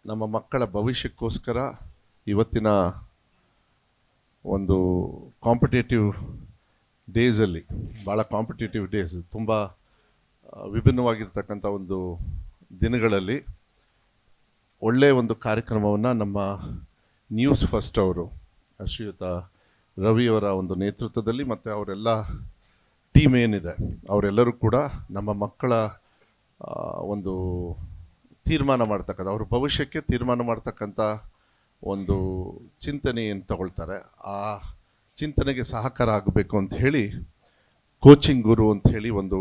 ನಮ್ಮ ಮಕ್ಕಳ ಭವಿಷ್ಯಕ್ಕೋಸ್ಕರ ಇವತ್ತಿನ ಒಂದು ಕಾಂಪಿಟೇಟಿವ್ ಡೇಸಲ್ಲಿ ಭಾಳ ಕಾಂಪಿಟೇಟಿವ್ ಡೇಸ್ ತುಂಬ ವಿಭಿನ್ನವಾಗಿರ್ತಕ್ಕಂಥ ಒಂದು ದಿನಗಳಲ್ಲಿ ಒಳ್ಳೆಯ ಒಂದು ಕಾರ್ಯಕ್ರಮವನ್ನು ನಮ್ಮ ನ್ಯೂಸ್ ಫಸ್ಟ್ ಅವರು ಶ್ರೀಯುತ ರವಿಯವರ ಒಂದು ನೇತೃತ್ವದಲ್ಲಿ ಮತ್ತು ಅವರೆಲ್ಲ ಟೀಮ್ ಏನಿದೆ ಅವರೆಲ್ಲರೂ ಕೂಡ ನಮ್ಮ ಮಕ್ಕಳ ಒಂದು ತೀರ್ಮಾನ ಮಾಡ್ತಕ್ಕಂಥ ಅವ್ರ ಭವಿಷ್ಯಕ್ಕೆ ತೀರ್ಮಾನ ಮಾಡ್ತಕ್ಕಂಥ ಒಂದು ಚಿಂತನೆ ಏನು ತಗೊಳ್ತಾರೆ, ಆ ಚಿಂತನೆಗೆ ಸಹಕಾರ ಆಗಬೇಕು ಅಂತ ಹೇಳಿ ಕೋಚಿಂಗ್ ಗುರು ಅಂತ ಹೇಳಿ ಒಂದು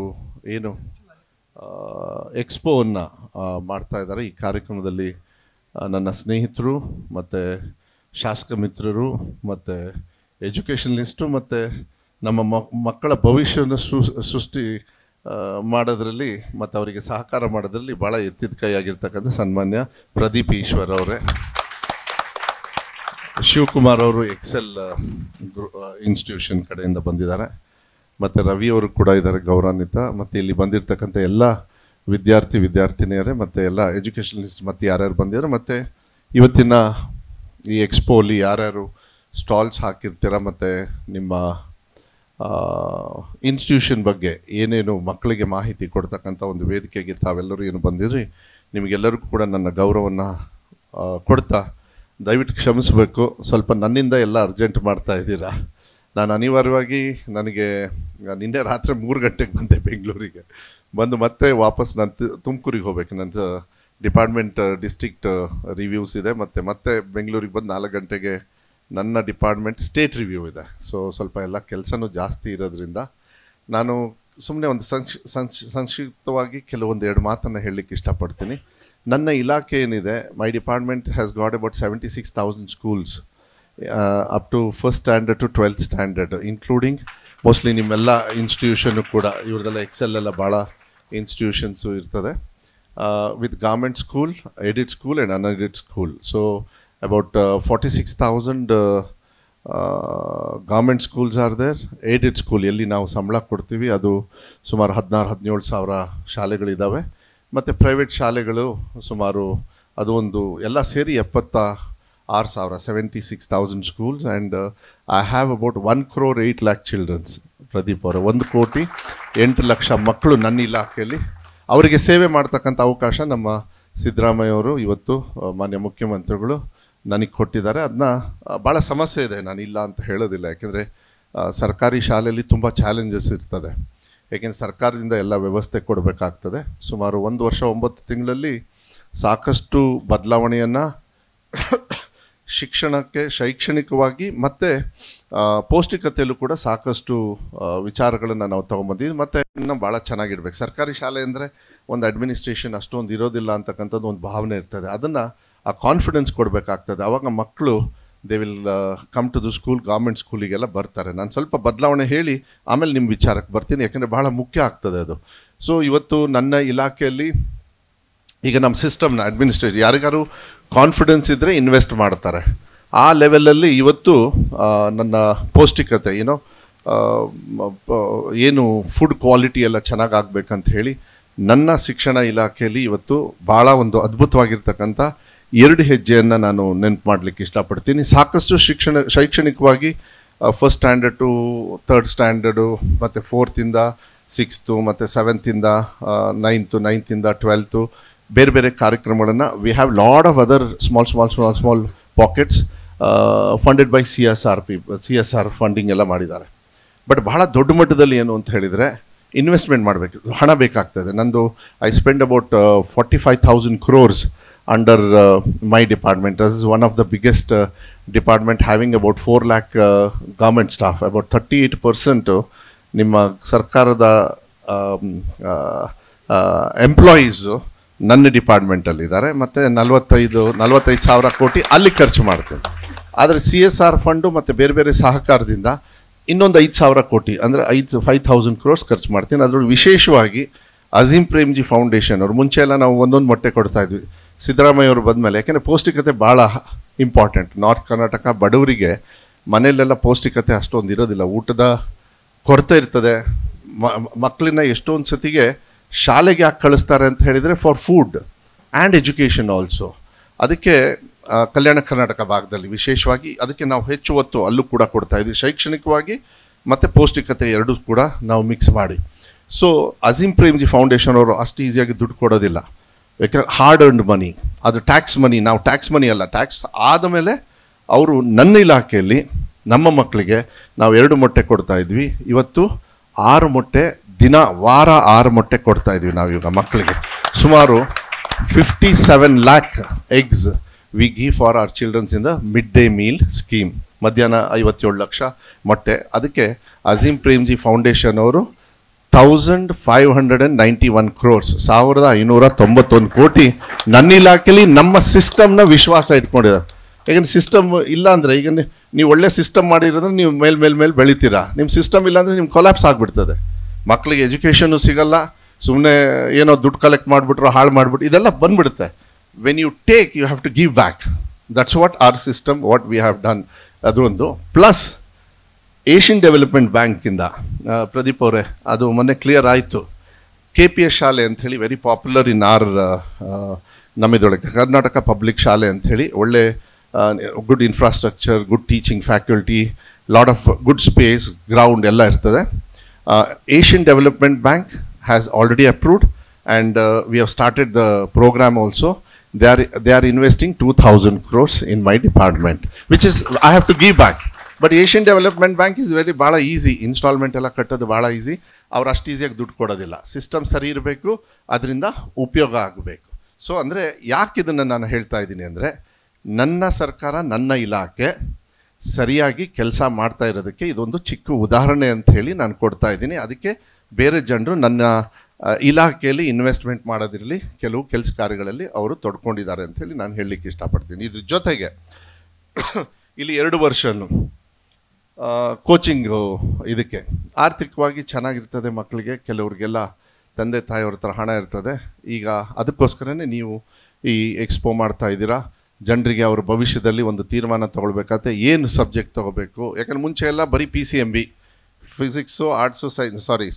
ಏನು ಎಕ್ಸ್ಪೋವನ್ನು ಮಾಡ್ತಾ ಇದ್ದಾರೆ. ಈ ಕಾರ್ಯಕ್ರಮದಲ್ಲಿ ನನ್ನ ಸ್ನೇಹಿತರು ಮತ್ತು ಶಾಸಕ ಮಿತ್ರರು ಮತ್ತು ಎಜುಕೇಷನಲಿಸ್ಟು ಮತ್ತು ನಮ್ಮ ಮಕ್ಕಳ ಭವಿಷ್ಯವನ್ನು ಸೃಷ್ಟಿ ಮಾಡೋದ್ರಲ್ಲಿ ಮತ್ತು ಅವರಿಗೆ ಸಹಕಾರ ಮಾಡೋದ್ರಲ್ಲಿ ಭಾಳ ಎತ್ತಿದ ಕೈಯಾಗಿರ್ತಕ್ಕಂಥ ಸನ್ಮಾನ್ಯ ಪ್ರದೀಪ್ ಈಶ್ವರ್ ಅವರೇ, ಶಿವಕುಮಾರ್ ಅವರು ಎಕ್ಸೆಲ್ ಇನ್ಸ್ಟಿಟ್ಯೂಷನ್ ಕಡೆಯಿಂದ ಬಂದಿದ್ದಾರೆ, ಮತ್ತು ರವಿ ಅವರು ಕೂಡ ಇದ್ದಾರೆ ಗೌರವಾನ್ವಿತ, ಮತ್ತು ಇಲ್ಲಿ ಬಂದಿರತಕ್ಕಂಥ ಎಲ್ಲ ವಿದ್ಯಾರ್ಥಿನಿಯರೇ ಮತ್ತು ಎಲ್ಲ ಎಜುಕೇಷನಲಿಸ್ಟ್ ಮತ್ತು ಯಾರ್ಯಾರು ಬಂದಿದ್ದಾರೆ, ಮತ್ತು ಇವತ್ತಿನ ಈ ಎಕ್ಸ್ಪೋಲಿ ಯಾರ್ಯಾರು ಸ್ಟಾಲ್ಸ್ ಹಾಕಿರ್ತೀರ ಮತ್ತು ನಿಮ್ಮ ಇನ್ಸ್ಟಿಟ್ಯೂಷನ್ ಬಗ್ಗೆ ಏನೇನು ಮಕ್ಕಳಿಗೆ ಮಾಹಿತಿ ಕೊಡ್ತಕ್ಕಂಥ ಒಂದು ವೇದಿಕೆಗೆ ತಾವೆಲ್ಲರೂ ಏನು ಬಂದಿದ್ರಿ, ನಿಮಗೆಲ್ಲರಿಗೂ ಕೂಡ ನನ್ನ ಗೌರವವನ್ನು ಕೊಡ್ತಾ ದಯವಿಟ್ಟು ಕ್ಷಮಿಸಬೇಕು. ಸ್ವಲ್ಪ ನನ್ನಿಂದ ಎಲ್ಲ ಅರ್ಜೆಂಟ್ ಮಾಡ್ತಾ ಇದ್ದೀರಾ. ನಾನು ಅನಿವಾರ್ಯವಾಗಿ ನನಗೆ ನಿನ್ನೆ ರಾತ್ರಿ 3 ಗಂಟೆಗೆ ಬಂದೆ ಬೆಂಗಳೂರಿಗೆ, ಬಂದು ಮತ್ತೆ ವಾಪಸ್ ನಾನು ತುಮಕೂರಿಗೆ ಹೋಗ್ಬೇಕು. ನನ್ನ ಡಿಪಾರ್ಟ್ಮೆಂಟ್ ಡಿಸ್ಟ್ರಿಕ್ಟ್ ರಿವ್ಯೂಸ್ ಇದೆ, ಮತ್ತೆ ಬೆಂಗಳೂರಿಗೆ ಬಂದು 4 ಗಂಟೆಗೆ ನನ್ನ ಡಿಪಾರ್ಟ್ಮೆಂಟ್ ಸ್ಟೇಟ್ ರಿವ್ಯೂ ಇದೆ. ಸೊ ಸ್ವಲ್ಪ ಎಲ್ಲ ಕೆಲಸನೂ ಜಾಸ್ತಿ ಇರೋದ್ರಿಂದ ನಾನು ಸುಮ್ಮನೆ ಒಂದು ಸಂಕ್ಷಿಪ್ತವಾಗಿ ಕೆಲವೊಂದು 2 ಮಾತನ್ನು ಹೇಳಲಿಕ್ಕೆ ಇಷ್ಟಪಡ್ತೀನಿ. ನನ್ನ ಇಲಾಖೆ ಏನಿದೆ, my department has got about 76,000 schools up to first standard to 12th standard, including mostly ನಿಮ್ಮೆಲ್ಲ ಇನ್ಸ್ಟಿಟ್ಯೂಷನ್ನು ಕೂಡ ಇವ್ರದ್ದೆಲ್ಲ ಎಕ್ಸೆಲ್ ಎಲ್ಲ ಭಾಳ ಇನ್ಸ್ಟಿಟ್ಯೂಷನ್ಸು ಇರ್ತದೆ, with government school, aided school and unaided school. So about 46,000 government schools are there. Aided school ಎಲ್ಲಿ ನಾವು ಸಂಬಳ ಕೊಡ್ತೀವಿ ಅದು ಸುಮಾರು 16-17 ಸಾವಿರ ಶಾಲೆಗಳಿದ್ದಾವೆ, ಮತ್ತು ಪ್ರೈವೇಟ್ ಶಾಲೆಗಳು ಸುಮಾರು ಅದು ಒಂದು ಎಲ್ಲ ಸೇರಿ 76,000 76,000 schools. And I have about 1,08,00,000 childrens. Pradeep ಅವರ 1,08,00,000 ಮಕ್ಕಳು ನನ್ನ ಇಲಾಖೆಯಲ್ಲಿ ಅವರಿಗೆ ಸೇವೆ ಮಾಡ್ತಕ್ಕಂಥ ಅವಕಾಶ ನಮ್ಮ ಸಿದ್ದರಾಮಯ್ಯ ಅವರು ಇವತ್ತು ಮಾನ್ಯ ಮುಖ್ಯಮಂತ್ರಿಗಳು ನನಗೆ ಕೊಟ್ಟಿದ್ದಾರೆ. ಅದನ್ನ ಭಾಳ ಸಮಸ್ಯೆ ಇದೆ, ನಾನು ಇಲ್ಲ ಅಂತ ಹೇಳೋದಿಲ್ಲ, ಯಾಕೆಂದರೆ ಸರ್ಕಾರಿ ಶಾಲೆಯಲ್ಲಿ ತುಂಬ ಚಾಲೆಂಜಸ್ ಇರ್ತದೆ, ಏಕೆಂದರೆ ಸರ್ಕಾರದಿಂದ ಎಲ್ಲ ವ್ಯವಸ್ಥೆ ಕೊಡಬೇಕಾಗ್ತದೆ. ಸುಮಾರು 1 ವರ್ಷ 9 ತಿಂಗಳಲ್ಲಿ ಸಾಕಷ್ಟು ಬದಲಾವಣೆಯನ್ನು ಶೈಕ್ಷಣಿಕವಾಗಿ ಮತ್ತು ಪೌಷ್ಟಿಕತೆಯಲ್ಲೂ ಕೂಡ ಸಾಕಷ್ಟು ವಿಚಾರಗಳನ್ನು ನಾವು ತೊಗೊಂಬಂದಿದ್ವಿ. ಮತ್ತು ಇನ್ನೂ ಭಾಳ ಚೆನ್ನಾಗಿರ್ಬೇಕು. ಸರ್ಕಾರಿ ಶಾಲೆ ಅಂದರೆ ಒಂದು ಅಡ್ಮಿನಿಸ್ಟ್ರೇಷನ್ ಅಷ್ಟೊಂದು ಇರೋದಿಲ್ಲ ಅಂತಕ್ಕಂಥದ್ದು ಒಂದು ಭಾವನೆ ಇರ್ತದೆ, ಅದನ್ನು ಆ ಕಾನ್ಫಿಡೆನ್ಸ್ ಕೊಡಬೇಕಾಗ್ತದೆ. ಆವಾಗ ಮಕ್ಕಳು they will come to the school, government ಸ್ಕೂಲಿಗೆಲ್ಲ ಬರ್ತಾರೆ. ನಾನು ಸ್ವಲ್ಪ ಬದಲಾವಣೆ ಹೇಳಿ ಆಮೇಲೆ ನಿಮ್ಮ ವಿಚಾರಕ್ಕೆ ಬರ್ತೀನಿ, ಯಾಕೆಂದರೆ ಭಾಳ ಮುಖ್ಯ ಆಗ್ತದೆ ಅದು. ಸೊ ಇವತ್ತು ನನ್ನ ಇಲಾಖೆಯಲ್ಲಿ ಈಗ ನಮ್ಮ ಸಿಸ್ಟಮ್ನ ಅಡ್ಮಿನಿಸ್ಟ್ರೇಷನ್ ಯಾರಿಗಾರು ಕಾನ್ಫಿಡೆನ್ಸ್ ಇದ್ದರೆ ಇನ್ವೆಸ್ಟ್ ಮಾಡ್ತಾರೆ. ಆ ಲೆವೆಲಲ್ಲಿ ಇವತ್ತು ನನ್ನ ಪೌಷ್ಟಿಕತೆ ಏನು ಫುಡ್ ಕ್ವಾಲಿಟಿ ಎಲ್ಲ ಚೆನ್ನಾಗಿ ಆಗಬೇಕಂತ ಹೇಳಿ ನನ್ನ ಶಿಕ್ಷಣ ಇಲಾಖೆಯಲ್ಲಿ ಇವತ್ತು ಭಾಳ ಒಂದು ಅದ್ಭುತವಾಗಿರ್ತಕ್ಕಂಥ 2 ಹೆಜ್ಜೆಯನ್ನು ನಾನು ನೆನಪು ಮಾಡಲಿಕ್ಕೆ ಇಷ್ಟಪಡ್ತೀನಿ. ಸಾಕಷ್ಟು ಶೈಕ್ಷಣಿಕವಾಗಿ first standard to 3rd standard ಮತ್ತು 4th ಇಂದ 6th ಮತ್ತು 7th ಇಂದ 9th 9th ಇಂದ 12th ಬೇರೆ ಬೇರೆ ಕಾರ್ಯಕ್ರಮಗಳನ್ನು we have lot of other small pockets funded by CSR funding ಎಲ್ಲ ಮಾಡಿದ್ದಾರೆ. ಬಟ್ ಬಹಳ ದೊಡ್ಡ ಮಟ್ಟದಲ್ಲಿ ಏನು ಅಂತ ಹೇಳಿದರೆ ಇನ್ವೆಸ್ಟ್ಮೆಂಟ್ ಮಾಡಬೇಕು, ಹಣ ಬೇಕಾಗ್ತದೆ. ನಂದು I spend about 45,000 crores under my department. This is one of the biggest department having about 4 lakh government staff. About 38% ನಿಮ್ಮ ಸರ್ಕಾರದ ಎಂಪ್ಲಾಯೀಸ್ ನನ್ನ ಡಿಪಾರ್ಟ್ಮೆಂಟಲ್ಲಿದ್ದಾರೆ, ಮತ್ತು 45 ಸಾವಿರ ಕೋಟಿ ಅಲ್ಲಿ ಖರ್ಚು ಮಾಡ್ತೇನೆ. ಆದರೆ CSR ಫಂಡು ಮತ್ತು ಬೇರೆ ಬೇರೆ ಸಹಕಾರದಿಂದ ಇನ್ನೊಂದು 5,000 ಕೋಟಿ ಅಂದರೆ 5,000 crores ಖರ್ಚು ಮಾಡ್ತೀನಿ. ಅದರೊಳಗೆ ವಿಶೇಷವಾಗಿ ಅಜೀಂ ಪ್ರೇಮ್ಜಿ ಫೌಂಡೇಶನ್ ಅವರು, ಮುಂಚೆ ಎಲ್ಲ ನಾವು ಒಂದೊಂದು ಮೊಟ್ಟೆ ಕೊಡ್ತಾ ಇದ್ವಿ, ಸಿದ್ದರಾಮಯ್ಯ ಅವರು ಬಂದಮೇಲೆ, ಯಾಕೆಂದರೆ ಪೌಷ್ಟಿಕತೆ ಭಾಳ ಇಂಪಾರ್ಟೆಂಟ್. ನಾರ್ತ್ ಕರ್ನಾಟಕ ಬಡವರಿಗೆ ಮನೆಯಲ್ಲೆಲ್ಲ ಪೌಷ್ಟಿಕತೆ ಅಷ್ಟೊಂದು ಇರೋದಿಲ್ಲ, ಊಟದ ಕೊರತೆ ಇರ್ತದೆ. ಮಕ್ಕಳನ್ನ ಎಷ್ಟೊಂದು ಸತಿಗೆ ಶಾಲೆಗೆ ಯಾಕೆ ಕಳಿಸ್ತಾರೆ ಅಂತ ಹೇಳಿದರೆ for food and education also. ಅದಕ್ಕೆ ಕಲ್ಯಾಣ ಕರ್ನಾಟಕ ಭಾಗದಲ್ಲಿ ವಿಶೇಷವಾಗಿ ಅದಕ್ಕೆ ನಾವು ಹೆಚ್ಚು ಒತ್ತು ಅಲ್ಲೂ ಕೂಡ ಕೊಡ್ತಾ ಇದ್ವಿ, ಶೈಕ್ಷಣಿಕವಾಗಿ ಮತ್ತು ಪೌಷ್ಟಿಕತೆ ಎರಡೂ ಕೂಡ ನಾವು ಮಿಕ್ಸ್ ಮಾಡಿ. ಸೊ ಅಜೀಂ ಪ್ರೇಮ್ಜಿ ಫೌಂಡೇಶನ್ ಅವರು ಅಷ್ಟು ಈಸಿಯಾಗಿ ದುಡ್ಡು ಕೊಡೋದಿಲ್ಲ, ಯಾಕಂದ್ರೆ ಹಾರ್ಡ್ ಅರ್ನ್ಡ್ ಮನಿ, ಅದು ಟ್ಯಾಕ್ಸ್ ಮನಿ. ನಾವು ಟ್ಯಾಕ್ಸ್ ಮನಿ ಅಲ್ಲ, ಟ್ಯಾಕ್ಸ್ ಆದಮೇಲೆ ಅವರು ನನ್ನ ಇಲಾಖೆಯಲ್ಲಿ ನಮ್ಮ ಮಕ್ಕಳಿಗೆ ನಾವು 2 ಮೊಟ್ಟೆ ಕೊಡ್ತಾ ಇದ್ವಿ, ಇವತ್ತು 6 ಮೊಟ್ಟೆ ವಾರ 6 ಮೊಟ್ಟೆ ಕೊಡ್ತಾ ಇದ್ವಿ ನಾವು ಇವಾಗ ಮಕ್ಕಳಿಗೆ. ಸುಮಾರು 57 lakh eggs we give for our children in the midday meal scheme. ಮಧ್ಯಾಹ್ನ 57 ಲಕ್ಷ ಮೊಟ್ಟೆ. ಅದಕ್ಕೆ ಅಜೀಂ ಪ್ರೇಮ್ಜಿ ಫೌಂಡೇಶನ್ ಅವರು 1591 crores 1591 ಕೋಟಿ ನನ್ನ ಇಲಾಖೆಯಲ್ಲಿ ನಮ್ಮ ಸಿಸ್ಟಮ್ನ ವಿಶ್ವಾಸ ಇಟ್ಕೊಂಡಿದ್ದಾರೆ. ಯಾಕಂದ್ರೆ ಸಿಸ್ಟಮ್ ಇಲ್ಲ ಅಂದರೆ, ಈಗ ನೀವು ಒಳ್ಳೆ ಸಿಸ್ಟಮ್ ಮಾಡಿರೋದ್ರೆ ನೀವು ಮೇಲೆ ಬೆಳಿತೀರಾ, ನಿಮ್ಮ ಸಿಸ್ಟಮ್ ಇಲ್ಲ ಅಂದರೆ ನಿಮ್ಗೆ ಕೊಲ್ಯಾಪ್ಸ್ ಆಗಿಬಿಡ್ತದೆ. ಮಕ್ಕಳಿಗೆ ಎಜುಕೇಷನ್ನು ಸಿಗಲ್ಲ, ಸುಮ್ಮನೆ ಏನೋ ದುಡ್ಡು ಕಲೆಕ್ಟ್ ಮಾಡಿಬಿಟ್ರು ಹಾಳು ಮಾಡಿಬಿಟ್ಟು ಇದೆಲ್ಲ ಬಂದ್ಬಿಡುತ್ತೆ. When you take you have to give back. That's what our system, what we have done. ಅದು ಒಂದು ಪ್ಲಸ್ ಏಷ್ಯನ್ ಡೆವಲಪ್ಮೆಂಟ್ ಬ್ಯಾಂಕಿಂದ ಪ್ರದೀಪ್ ಅವರೇ ಅದು ಮೊನ್ನೆ ಕ್ಲಿಯರ್ ಆಯಿತು. KPS ಶಾಲೆ ಅಂಥೇಳಿ ವೆರಿ ಪಾಪ್ಯುಲರ್ ಇನ್ ಆರ್ ನಮ್ಮಿದೊಳಗೆ ಕರ್ನಾಟಕ ಪಬ್ಲಿಕ್ ಶಾಲೆ ಅಂಥೇಳಿ, ಒಳ್ಳೆ good infrastructure, good teaching faculty, lot of good space, ground ಎಲ್ಲ ಇರ್ತದೆ. Asian development bank has already approved and we have started the program also. they are investing 2000 crores in my department, which is I have to give back. But Asian development bank is very ಭಾಳ easy, instalment ಎಲ್ಲ ಕಟ್ಟೋದು ಭಾಳ easy. ಅವ್ರು ಅಷ್ಟು ಈಸಿಯಾಗಿ ದುಡ್ಡು ಕೊಡೋದಿಲ್ಲ, system ಸರಿ ಇರಬೇಕು, ಅದರಿಂದ ಉಪಯೋಗ ಆಗಬೇಕು. ಸೊ ಅಂದರೆ ಯಾಕೆ ಇದನ್ನು ನಾನು ಹೇಳ್ತಾ ಇದ್ದೀನಿ ಅಂದರೆ, ನನ್ನ ಸರ್ಕಾರ ನನ್ನ ಇಲಾಖೆ ಸರಿಯಾಗಿ ಕೆಲಸ ಮಾಡ್ತಾ ಇರೋದಕ್ಕೆ ಇದೊಂದು ಚಿಕ್ಕ ಉದಾಹರಣೆ ಅಂತ ಹೇಳಿ ನಾನು ಕೊಡ್ತಾ ಇದ್ದೀನಿ. ಅದಕ್ಕೆ ಬೇರೆ ಜನರು ನನ್ನ ಇಲಾಖೆಯಲ್ಲಿ ಇನ್ವೆಸ್ಟ್ಮೆಂಟ್ ಮಾಡೋದಿರಲಿ, ಕೆಲವು ಕೆಲಸ ಕಾರ್ಯಗಳಲ್ಲಿ ಅವರು ತೊಡ್ಕೊಂಡಿದ್ದಾರೆ ಅಂಥೇಳಿ ನಾನು ಹೇಳಲಿಕ್ಕೆ ಇಷ್ಟಪಡ್ತೀನಿ. ಇದ್ರ ಜೊತೆಗೆ ಇಲ್ಲಿ 2 ವರ್ಷನು ಕೋಚಿಂಗು ಇದಕ್ಕೆ ಆರ್ಥಿಕವಾಗಿ ಚೆನ್ನಾಗಿರ್ತದೆ ಮಕ್ಕಳಿಗೆ, ಕೆಲವ್ರಿಗೆಲ್ಲ ತಂದೆ ತಾಯಿಯವ್ರ ಹತ್ರ ಹಣ ಇರ್ತದೆ. ಈಗ ಅದಕ್ಕೋಸ್ಕರನೇ ನೀವು ಈ ಎಕ್ಸ್ಪೋ ಮಾಡ್ತಾ ಇದ್ದೀರಾ. ಜನರಿಗೆ ಅವ್ರ ಭವಿಷ್ಯದಲ್ಲಿ ಒಂದು ತೀರ್ಮಾನ ತೊಗೊಳ್ಬೇಕಾದ್ರೆ ಏನು ಸಬ್ಜೆಕ್ಟ್ ತೊಗೋಬೇಕು. ಯಾಕಂದ್ರೆ ಮುಂಚೆ ಎಲ್ಲ ಬರೀ PCMB, physics arts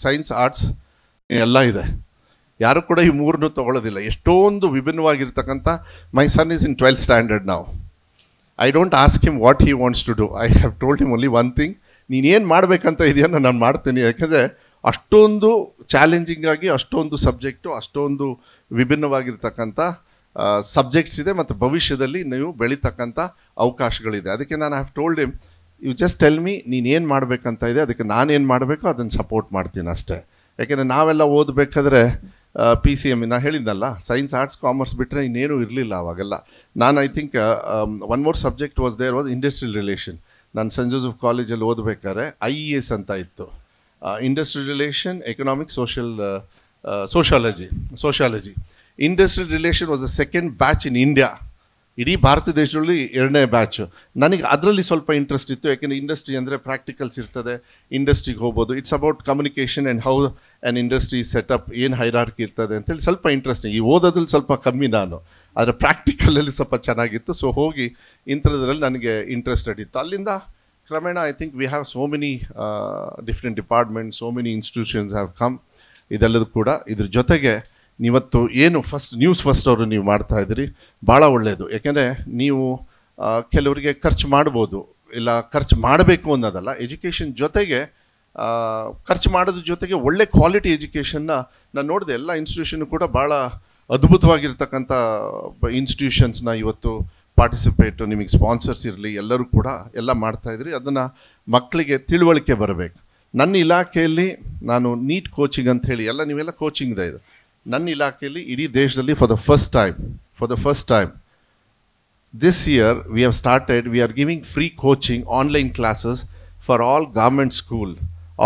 science arts ಎಲ್ಲ ಇದೆ, ಯಾರು ಕೂಡ ಈ 3 ತೊಗೊಳ್ಳೋದಿಲ್ಲ. ಎಷ್ಟೊಂದು ವಿಭಿನ್ನವಾಗಿರ್ತಕ್ಕಂಥ ಮೈ ಸನ್ ಈಸ್ ಇನ್ 12th standard ನಾವು. I don't ask him what he wants to do. I have told him only one thing, ನೀನೇನು ಮಾಡಬೇಕಂತ ಇದೆಯೋ ನಾನು ಮಾಡ್ತೀನಿ. ಯಾಕೆಂದರೆ ಅಷ್ಟೊಂದು ಚಾಲೆಂಜಿಂಗ್ ಆಗಿ ಅಷ್ಟೊಂದು ಸಬ್ಜೆಕ್ಟು, ಅಷ್ಟೊಂದು ವಿಭಿನ್ನವಾಗಿರ್ತಕ್ಕಂಥ ಸಬ್ಜೆಕ್ಟ್ಸ್ ಇದೆ ಮತ್ತು ಭವಿಷ್ಯದಲ್ಲಿ ನೀವು ಬೆಳೀತಕ್ಕಂಥ ಅವಕಾಶಗಳಿದೆ. ಅದಕ್ಕೆ ನಾನು have told him, you just tell me ನೀನೇನು ಮಾಡಬೇಕಂತ ಇದೆ, ಅದಕ್ಕೆ ನಾನೇನು ಮಾಡಬೇಕೋ ಅದನ್ನು ಸಪೋರ್ಟ್ ಮಾಡ್ತೀನಿ ಅಷ್ಟೇ. ಯಾಕೆಂದರೆ ನಾವೆಲ್ಲ ಓದಬೇಕಾದ್ರೆ PCMB ನಾನು ಹೇಳಿದ್ನಲ್ಲ, ಸೈನ್ಸ್ ಆರ್ಟ್ಸ್ ಕಾಮರ್ಸ್ ಬಿಟ್ಟರೆ ಇನ್ನೇನು ಇರಲಿಲ್ಲ ಅವಾಗೆಲ್ಲ. ನಾನು I think one more subject was there was industrial relation. ನಾನು ಸೆಂಟ್ ಜೋಸೆಫ್ ಕಾಲೇಜಲ್ಲಿ ಓದಬೇಕಾದ್ರೆ IES ಅಂತ ಇತ್ತು, industrial relation, economics, sociology. Industrial relation was the second batch in India. ಇಡೀ ಭಾರತ ದೇಶದಲ್ಲಿ 2ನೇ ಬ್ಯಾಚು. ನನಗೆ ಅದರಲ್ಲಿ ಸ್ವಲ್ಪ ಇಂಟ್ರೆಸ್ಟ್ ಇತ್ತು, ಯಾಕೆಂದರೆ ಇಂಡಸ್ಟ್ರಿ ಅಂದರೆ ಪ್ರಾಕ್ಟಿಕಲ್ಸ್ ಇರ್ತದೆ, ಇಂಡಸ್ಟ್ರಿಗೆ ಹೋಗ್ಬೋದು. It's about communication and how an industry setup, ಏನು ಹೈರಾರ್ಕಿ ಇರ್ತದೆ ಅಂತೇಳಿ ಸ್ವಲ್ಪ ಇಂಟ್ರೆಸ್ಟಿಂಗ್. ಈ ಓದೋದ್ರಲ್ಲಿ ಸ್ವಲ್ಪ ಕಮ್ಮಿ ನಾನು, ಆದರೆ ಪ್ರಾಕ್ಟಿಕಲಲ್ಲಿ ಸ್ವಲ್ಪ ಚೆನ್ನಾಗಿತ್ತು. ಸೊ ಹೋಗಿ ಇಂಥದ್ರಲ್ಲಿ ನನಗೆ ಇಂಟ್ರೆಸ್ಟೆಡ್ ಇತ್ತು. ಅಲ್ಲಿಂದ ಕ್ರಮೇಣ I think we have so many different departments, so many institutions have come. ಇದೆಲ್ಲದೂ ಕೂಡ ಇದ್ರ ಜೊತೆಗೆ ನೀವತ್ತು ಏನು ನ್ಯೂಸ್ ಫಸ್ಟ್ ಅವರು ನೀವು ಮಾಡ್ತಾ ಇದ್ದೀರಿ, ಭಾಳ ಒಳ್ಳೆಯದು. ಯಾಕೆಂದರೆ ನೀವು ಕೆಲವರಿಗೆ ಖರ್ಚು ಮಾಡ್ಬೋದು, ಇಲ್ಲ ಖರ್ಚು ಮಾಡಬೇಕು ಅನ್ನೋದಲ್ಲ, ಎಜುಕೇಷನ್ ಜೊತೆಗೆ ಖರ್ಚು ಮಾಡೋದ್ರ ಜೊತೆಗೆ ಒಳ್ಳೆ ಕ್ವಾಲಿಟಿ ಎಜುಕೇಷನ್ನ ನಾನು ನೋಡಿದೆ. ಎಲ್ಲ ಇನ್ಸ್ಟಿಟ್ಯೂಷನ್ ಕೂಡ ಭಾಳ ಅದ್ಭುತವಾಗಿರ್ತಕ್ಕಂಥ ಇನ್ಸ್ಟಿಟ್ಯೂಷನ್ಸ್ನ ಇವತ್ತು ಪಾರ್ಟಿಸಿಪೇಟು, ನಿಮಗೆ ಸ್ಪಾನ್ಸರ್ಸ್ ಇರಲಿ, ಎಲ್ಲರೂ ಕೂಡ ಎಲ್ಲ ಮಾಡ್ತಾಯಿದ್ರಿ. ಅದನ್ನು ಮಕ್ಕಳಿಗೆ ತಿಳುವಳಿಕೆ ಬರಬೇಕು. ನನ್ನ ಇಲಾಖೆಯಲ್ಲಿ ನಾನು ನೀಟ್ ಕೋಚಿಂಗ್ ಅಂಥೇಳಿ ಎಲ್ಲ ನೀವೆಲ್ಲ ಕೋಚಿಂಗ್ ಇದೆ. ಇದು ನನ್ನ ಇಲಾಖೆಯಲ್ಲಿ ಇಡೀ ದೇಶದಲ್ಲಿ for the first time this year we are giving free coaching online classes for all government school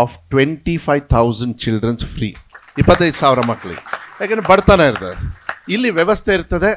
of 25,000 children free. 25,000 ಮಕ್ಕಳಿಗೆ. ಯಾಕೆಂದರೆ ಬಡತನ ಇರ್ತದೆ, ಇಲ್ಲಿ ವ್ಯವಸ್ಥೆ ಇರ್ತದೆ,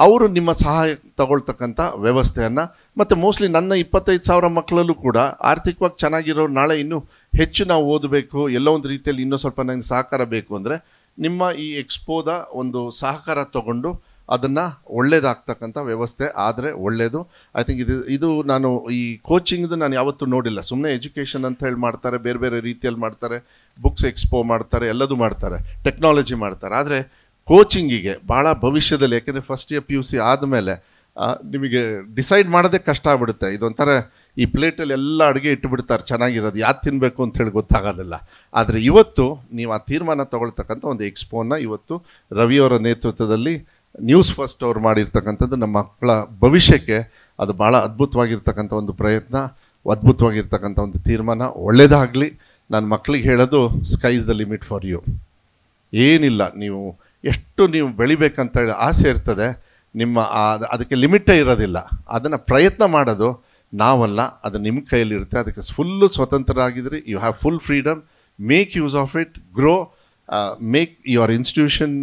ಅವರು ನಿಮ್ಮ ಸಹಾಯ ತಗೊಳ್ತಕ್ಕಂಥ ವ್ಯವಸ್ಥೆಯನ್ನು. ಮತ್ತು ಮೋಸ್ಟ್ಲಿ ನನ್ನ 25,000 ಮಕ್ಕಳಲ್ಲೂ ಕೂಡ ಆರ್ಥಿಕವಾಗಿ ಚೆನ್ನಾಗಿರೋರು ನಾಳೆ ಇನ್ನೂ ಹೆಚ್ಚು ನಾವು ಓದಬೇಕು, ಎಲ್ಲೋ ಒಂದು ರೀತಿಯಲ್ಲಿ ಇನ್ನೂ ಸ್ವಲ್ಪ ನನಗೆ ಸಹಕಾರ ಬೇಕು ಅಂದರೆ ನಿಮ್ಮ ಈ ಎಕ್ಸ್ಪೋದ ಒಂದು ಸಹಕಾರ ತಗೊಂಡು ಅದನ್ನು ಒಳ್ಳೇದಾಗ್ತಕ್ಕಂಥ ವ್ಯವಸ್ಥೆ ಆದರೆ ಒಳ್ಳೆಯದು. ಐ ಥಿಂಕ್ ಇದು ನಾನು ಈ ಕೋಚಿಂಗ್ದು ನಾನು ಯಾವತ್ತೂ ನೋಡಿಲ್ಲ. ಸುಮ್ಮನೆ ಎಜುಕೇಷನ್ ಅಂತ ಹೇಳಿ ಮಾಡ್ತಾರೆ, ಬೇರೆ ಬೇರೆ ರೀತಿಯಲ್ಲಿ ಮಾಡ್ತಾರೆ, ಬುಕ್ಸ್ ಎಕ್ಸ್ಪೋ ಮಾಡ್ತಾರೆ, ಎಲ್ಲದೂ ಮಾಡ್ತಾರೆ, ಟೆಕ್ನಾಲಜಿ ಮಾಡ್ತಾರೆ. ಆದರೆ ಕೋಚಿಂಗಿಗೆ ಭಾಳ ಭವಿಷ್ಯದಲ್ಲಿ, ಯಾಕೆಂದರೆ ಫಸ್ಟ್ ಇಯರ್ PUC ಆದಮೇಲೆ ನಿಮಗೆ ಡಿಸೈಡ್ ಮಾಡೋದೇ ಕಷ್ಟ ಆಗ್ಬಿಡುತ್ತೆ. ಇದೊಂಥರ ಈ ಪ್ಲೇಟಲ್ಲಿ ಎಲ್ಲ ಅಡುಗೆ ಇಟ್ಟುಬಿಡ್ತಾರೆ ಚೆನ್ನಾಗಿರೋದು, ಯಾವ್ದು ತಿನ್ನಬೇಕು ಅಂತೇಳಿ ಗೊತ್ತಾಗೋದಿಲ್ಲ. ಆದರೆ ಇವತ್ತು ನೀವು ಆ ತೀರ್ಮಾನ ತೊಗೊಳ್ತಕ್ಕಂಥ ಒಂದು ಎಕ್ಸ್ಪೋನ ಇವತ್ತು ರವಿಯವರ ನೇತೃತ್ವದಲ್ಲಿ ನ್ಯೂಸ್ ಫಸ್ಟ್ ಅವ್ರು ಮಾಡಿರ್ತಕ್ಕಂಥದ್ದು ನಮ್ಮ ಮಕ್ಕಳ ಭವಿಷ್ಯಕ್ಕೆ ಅದು ಭಾಳ ಅದ್ಭುತವಾಗಿರ್ತಕ್ಕಂಥ ಒಂದು ಪ್ರಯತ್ನ, ಅದ್ಭುತವಾಗಿರ್ತಕ್ಕಂಥ ಒಂದು ತೀರ್ಮಾನ. ಒಳ್ಳೆಯದಾಗಲಿ. ನನ್ನ ಮಕ್ಕಳಿಗೆ ಹೇಳೋದು sky is the limit for you. ಏನಿಲ್ಲ, ನೀವು ಎಷ್ಟು ನೀವು ಬೆಳಿಬೇಕಂತ ಹೇಳಿ ಆಸೆ ಇರ್ತದೆ, ನಿಮ್ಮ ಅದಕ್ಕೆ ಲಿಮಿಟೇ ಇರೋದಿಲ್ಲ. ಅದನ್ನು ಪ್ರಯತ್ನ ಮಾಡೋದು ನಾವಲ್ಲ, ಅದು ನಿಮ್ಮ ಕೈಯಲ್ಲಿರುತ್ತೆ. ಅದಕ್ಕೆ ಫುಲ್ಲು ಸ್ವತಂತ್ರರಾಗಿದ್ರಿ. You have full freedom. Make use of it. Grow. Make your institution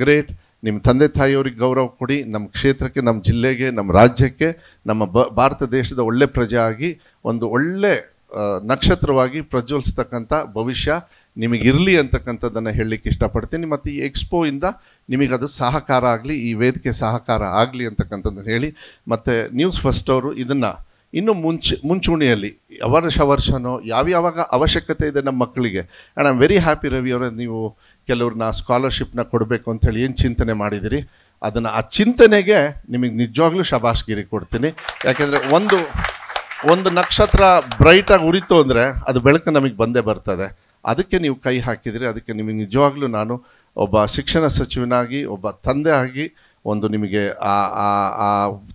great. ನಿಮ್ಮ ತಂದೆ ತಾಯಿಯವ್ರಿಗೆ ಗೌರವ ಕೊಡಿ. ನಮ್ಮ ಕ್ಷೇತ್ರಕ್ಕೆ, ನಮ್ಮ ಜಿಲ್ಲೆಗೆ, ನಮ್ಮ ರಾಜ್ಯಕ್ಕೆ, ನಮ್ಮ ಭಾರತ ದೇಶದ ಒಳ್ಳೆ ಪ್ರಜೆ ಆಗಿ ಒಂದು ಒಳ್ಳೆ ನಕ್ಷತ್ರವಾಗಿ ಪ್ರಜ್ವಲಿಸ್ತಕ್ಕಂಥ ಭವಿಷ್ಯ ನಿಮಗಿರಲಿ ಅಂತಕ್ಕಂಥದ್ದನ್ನು ಹೇಳಲಿಕ್ಕೆ ಇಷ್ಟಪಡ್ತೀನಿ. ಮತ್ತು ಈ ಎಕ್ಸ್ಪೋಯಿಂದ ನಿಮಗದು ಸಹಕಾರ ಆಗಲಿ, ಈ ವೇದಿಕೆ ಸಹಕಾರ ಆಗಲಿ ಅಂತಕ್ಕಂಥದ್ದನ್ನು ಹೇಳಿ, ಮತ್ತು ನ್ಯೂಸ್ ಫಸ್ಟ್ ಅವರು ಇದನ್ನು ಇನ್ನೂ ಮುಂಚೂಣಿಯಲ್ಲಿ ವರ್ಷನೋ ಯಾವ್ಯಾವಾಗ ಅವಶ್ಯಕತೆ ಇದೆ ನಮ್ಮ ಮಕ್ಕಳಿಗೆ. And I am very happy Ravi ಅವರೇ, ನೀವು ಕೆಲವ್ರನ್ನ ಸ್ಕಾಲರ್ಶಿಪ್ನ ಕೊಡಬೇಕು ಅಂಥೇಳಿ ಏನು ಚಿಂತನೆ ಮಾಡಿದಿರಿ, ಅದನ್ನು ಆ ಚಿಂತನೆಗೆ ನಿಮಗೆ ನಿಜವಾಗ್ಲೂ ಶಬಾಷ್ಗಿರಿ ಕೊಡ್ತೀನಿ. ಯಾಕೆಂದರೆ ಒಂದು ನಕ್ಷತ್ರ ಬ್ರೈಟಾಗಿ ಉರಿತು ಅಂದರೆ ಅದು ಬೆಳಕು ನಮಗೆ ಬಂದೇ ಬರ್ತದೆ. ಅದಕ್ಕೆ ನೀವು ಕೈ ಹಾಕಿದಿರಿ. ಅದಕ್ಕೆ ನಿಮಗೆ ನಿಜವಾಗ್ಲೂ ನಾನು ಒಬ್ಬ ಶಿಕ್ಷಣ ಸಚಿವನಾಗಿ, ಒಬ್ಬ ತಂದೆ ಆಗಿ ಒಂದು ನಿಮಗೆ ಆ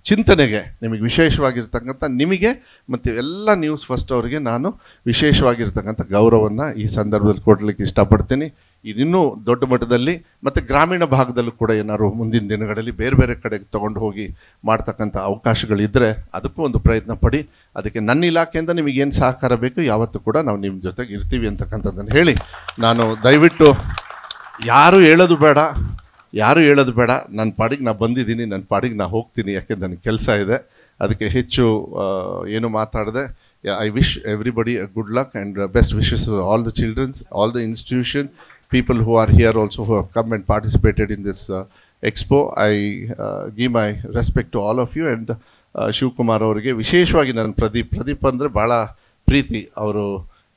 ಚಿಂತನೆಗೆ ನಿಮಗೆ ವಿಶೇಷವಾಗಿರ್ತಕ್ಕಂಥ ನಿಮಗೆ ಮತ್ತು ಎಲ್ಲ ನ್ಯೂಸ್ ಫಸ್ಟ್ ಅವರಿಗೆ ನಾನು ವಿಶೇಷವಾಗಿರ್ತಕ್ಕಂಥ ಗೌರವವನ್ನು ಈ ಸಂದರ್ಭದಲ್ಲಿ ಕೊಡಲಿಕ್ಕೆ ಇಷ್ಟಪಡ್ತೀನಿ. ಇದಿನ್ನೂ ದೊಡ್ಡ ಮಟ್ಟದಲ್ಲಿ ಮತ್ತು ಗ್ರಾಮೀಣ ಭಾಗದಲ್ಲೂ ಕೂಡ ಏನಾದ್ರು ಮುಂದಿನ ದಿನಗಳಲ್ಲಿ ಬೇರೆ ಬೇರೆ ಕಡೆಗೆ ತೊಗೊಂಡು ಹೋಗಿ ಮಾಡ್ತಕ್ಕಂಥ ಅವಕಾಶಗಳಿದ್ದರೆ ಅದಕ್ಕೂ ಒಂದು ಪ್ರಯತ್ನ ಪಡಿ. ಅದಕ್ಕೆ ನನ್ನ ಇಲಾಖೆಯಿಂದ ನಿಮಗೇನು ಸಹಕಾರ ಬೇಕು ಯಾವತ್ತೂ ಕೂಡ ನಾವು ನಿಮ್ಮ ಜೊತೆಗೆ ಇರ್ತೀವಿ ಅಂತಕ್ಕಂಥದ್ದನ್ನು ಹೇಳಿ, ನಾನು ದಯವಿಟ್ಟು ಯಾರು ಹೇಳೋದು ಬೇಡ, ನನ್ನ ಪಾಡಿಗೆ ನಾನು ಬಂದಿದ್ದೀನಿ, ನನ್ನ ಪಾಡಿಗೆ ನಾನು ಹೋಗ್ತೀನಿ, ಯಾಕೆ ನನಗೆ ಕೆಲಸ ಇದೆ. ಅದಕ್ಕೆ ಹೆಚ್ಚು ಏನು ಮಾತಾಡಿದೆ. I wish everybody a good luck and best wishes to all the childrens, all the institution, people who are here also, who have come and participated in this expo. I give my respect to all of you. And Shivakumar ಅವರಿಗೆ ವಿಶೇಷವಾಗಿ ನಾನು ಪ್ರದೀಪ್ ಅಂದರೆ ಭಾಳ ಪ್ರೀತಿ. ಅವರು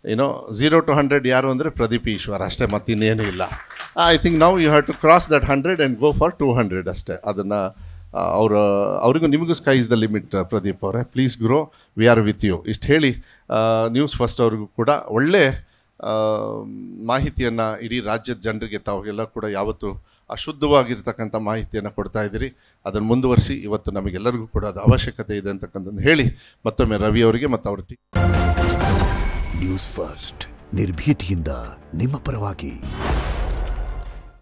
ಏನೋ 0 to 100 ಯಾರು ಅಂದರೆ ಪ್ರದೀಪ್ ಈಶ್ವರ್ ಅಷ್ಟೇ, ಮತ್ತು ಇನ್ನೇನೂ ಇಲ್ಲ. I think now you have to cross that 100 and go for 200 ಅಷ್ಟೇ. ಅದನ್ನು ಅವರಿಗೂ ನಿಮಗೂ sky is the limit. Pradeep ಅವರೇ, please grow, we are with you. ಇಷ್ಟು ಹೇಳಿ ನ್ಯೂಸ್ ಫಸ್ಟ್ ಅವ್ರಿಗೂ ಕೂಡ ಒಳ್ಳೆ ಮಾಹಿತಿಯನ್ನು ಇಡೀ ರಾಜ್ಯದ ಜನರಿಗೆ ತಾವೆಲ್ಲ ಕೂಡ ಯಾವತ್ತು ಅಶುದ್ಧವಾಗಿರ್ತಕ್ಕಂಥ ಮಾಹಿತಿಯನ್ನು ಕೊಡ್ತಾ ಇದ್ದೀರಿ. ಅದನ್ನು ಮುಂದುವರಿಸಿ. ಇವತ್ತು ನಮಗೆಲ್ಲರಿಗೂ ಕೂಡ ಅದು ಅವಶ್ಯಕತೆ ಇದೆ ಅಂತಕ್ಕಂಥದ್ದು ಹೇಳಿ ಮತ್ತೊಮ್ಮೆ ರವಿ ಅವರಿಗೆ ಮತ್ತು ಅವರ ನ್ಯೂಸ್ ಫಸ್ಟ್ ನಿರ್ಭೀತಿಯಿಂದ ನಿಮ್ಮ ಪರವಾಗಿ.